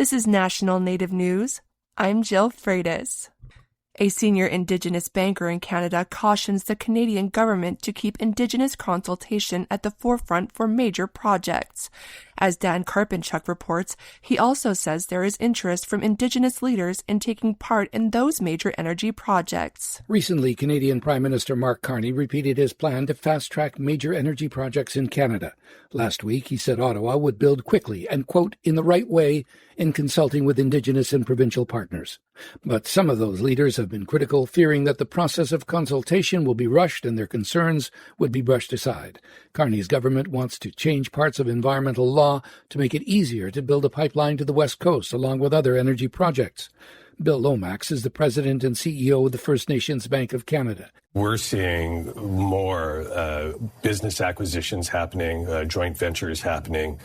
This is National Native News. I'm Jill Freitas. A senior Indigenous banker in Canada cautions the Canadian government to keep Indigenous consultation at the forefront for major projects. As Dan Karpinchuk reports, he also says there is interest from Indigenous leaders in taking part in those major energy projects. Recently, Canadian Prime Minister Mark Carney repeated his plan to fast-track major energy projects in Canada. Last week, he said Ottawa would build quickly and, quote, in the right way in consulting with Indigenous and provincial partners. But some of those leaders have been critical, fearing that the process of consultation will be rushed and their concerns would be brushed aside. Carney's government wants to change parts of environmental law to make it easier to build a pipeline to the West Coast, along with other energy projects. Bill Lomax is the president and CEO of the First Nations Bank of Canada. We're seeing more business acquisitions happening, joint ventures happening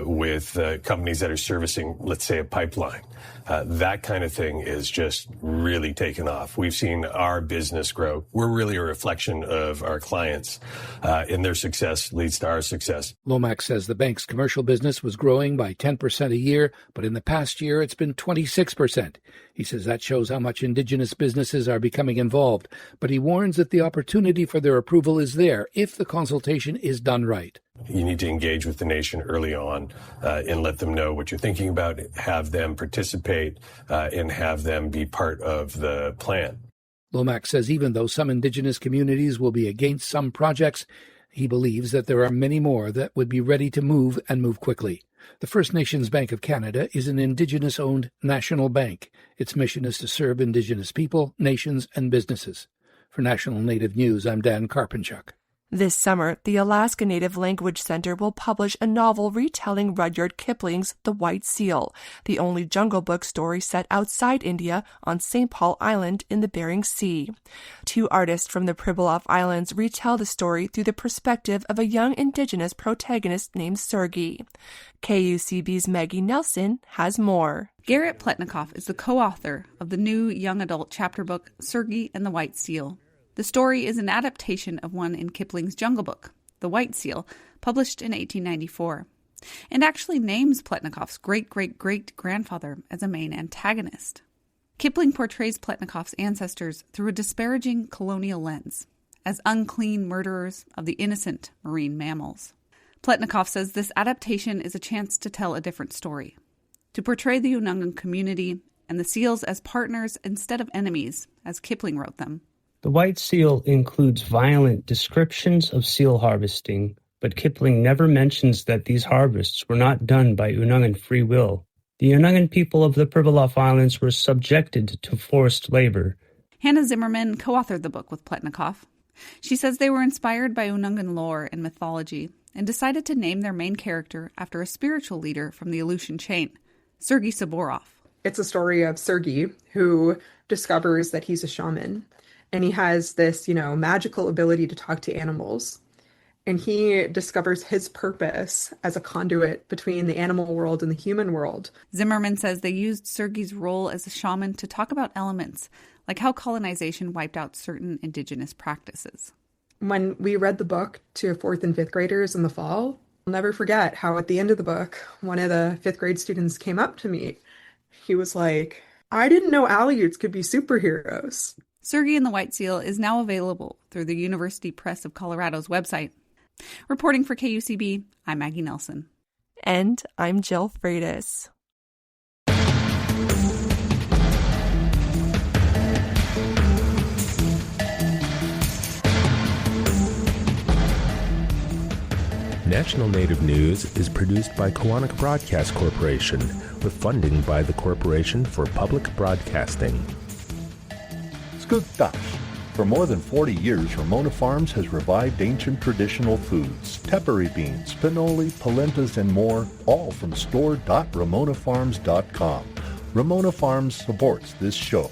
with companies that are servicing, let's say, a pipeline. That kind of thing is just really taken off. We've seen our business grow. We're really a reflection of our clients, and their success leads to our success. Lomax says the bank's commercial business was growing by 10% a year, but in the past year it's been 26%. He says that shows how much Indigenous businesses are becoming involved, but he warns that the opportunity for their approval is there if the consultation is done right. You need to engage with the nation early on and let them know what you're thinking about, have them participate, and have them be part of the plan. Lomax says even though some Indigenous communities will be against some projects, he believes that there are many more that would be ready to move and move quickly. The First Nations Bank of Canada is an Indigenous-owned national bank. Its mission is to serve Indigenous people, nations, and businesses. For National Native News, I'm Dan Karpinchuk. This summer, the Alaska Native Language Center will publish a novel retelling Rudyard Kipling's The White Seal, the only Jungle Book story set outside India on St. Paul Island in the Bering Sea. Two artists from the Pribilof Islands retell the story through the perspective of a young Indigenous protagonist named Sergei. KUCB's Maggie Nelson has more. Garrett Pletnikoff is the co-author of the new young adult chapter book, Sergei and the White Seal. The story is an adaptation of one in Kipling's Jungle Book, The White Seal, published in 1894, and actually names Pletnikoff's great-great-great-grandfather as a main antagonist. Kipling portrays Pletnikoff's ancestors through a disparaging colonial lens, as unclean murderers of the innocent marine mammals. Pletnikoff says this adaptation is a chance to tell a different story, to portray the Unungan community and the seals as partners instead of enemies, as Kipling wrote them. The White Seal includes violent descriptions of seal harvesting, but Kipling never mentions that these harvests were not done by Unungan free will. The Unungan people of the Pribilof Islands were subjected to forced labor. Hannah Zimmerman co-authored the book with Pletnikoff. She says they were inspired by Unungan lore and mythology and decided to name their main character after a spiritual leader from the Aleutian chain, Sergei Saborov. It's a story of Sergei, who discovers that he's a shaman. And he has this, magical ability to talk to animals. And he discovers his purpose as a conduit between the animal world and the human world. Zimmerman says they used Sergei's role as a shaman to talk about elements, like how colonization wiped out certain Indigenous practices. When we read the book to 4th and 5th graders in the fall, I'll never forget how at the end of the book, one of the 5th grade students came up to me. He was like, I didn't know Aleuts could be superheroes. Sergei and the White Seal is now available through the University Press of Colorado's website. Reporting for KUCB, I'm Maggie Nelson. And I'm Jill Freitas. National Native News is produced by Kawanak Broadcast Corporation with funding by the Corporation for Public Broadcasting. Skugtash. For more than 40 years, Ramona Farms has revived ancient traditional foods, tepary beans, pinoli, polentas, and more, all from store.ramonafarms.com. Ramona Farms supports this show.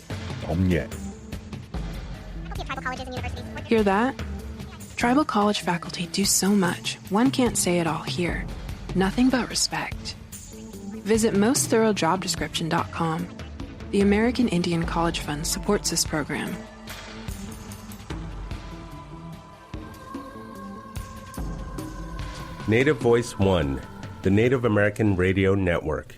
Hear that? Tribal college faculty do so much, one can't say it all here. Nothing but respect. Visit mostthoroughdjobdescription.com. The American Indian College Fund supports this program. Native Voice One, the Native American Radio Network.